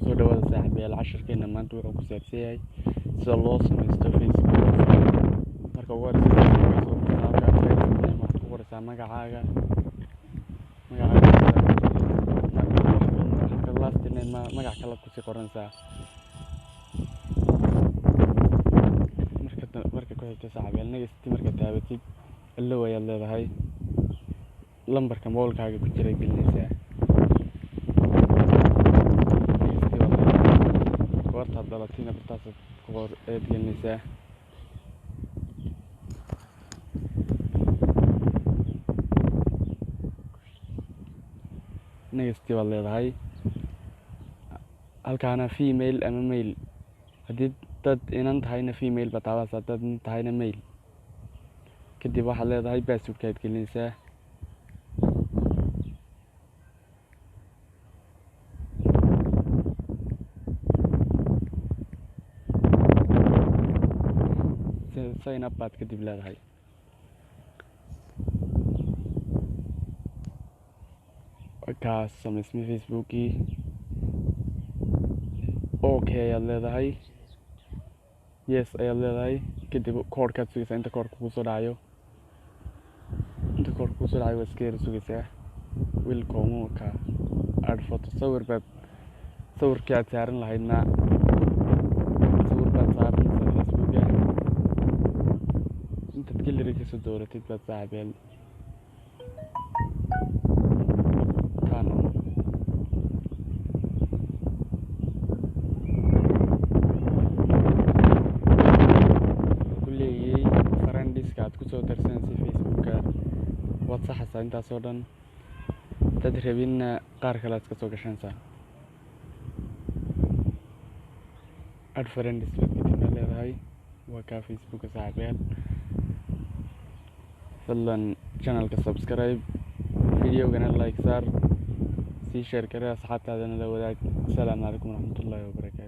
soo dhawaada saaxiibayaal casharkeena maanta wuxuu ku saabsan yahay sida loo samaysto Facebook. Marka ugu horeysa soo waxaad ku qoraysaa magacaaga last name magac kale ku sii qoranaysaa. marka ku xigta saaxiibayaal next marka taabatid allow ayaad leedahay, lambarka mobilkaaga ku jira gelinaysaa. goortaad dhalatayna bartaasaad ku qor eed gelinaysaa. next baad leedahay, halkaana female ama male, haddii dad inan tahayna female baad taabanaysaa, dad nin tahayna male. kadib waxaad leedahay passwordkaad gelinaysaa. sign up baad kadib leedahay. kaas samaysmay Facebookii. okay ayaad leedahay, yes ayaad leedahay. kadib koodhkaad sugaysaa inta koodhka kusoo dhacayo. waa iska yara sugaysaa. wilcomka add photo, sawirkii aad saaran lahaydna sawir baad saaranaysaa Facebooka. intaad gallery kasoo dooratid baad saaxiibayaal kuleeyay friendiska aad kusoo darsanaysa Facebooka waad saxaysaa intaasoo dhan. dad rabinna qaar kale aad kasoo gashanaysaa. add friends baad kadibna leedahay. waa kaa Facebooka saaxiibayaal. fadlan channelka subscribe, videogana like saar, sii share garee asxaabtaadana la wadaag. asalaamu calaykum waraxmatullaahi wabarakaatu.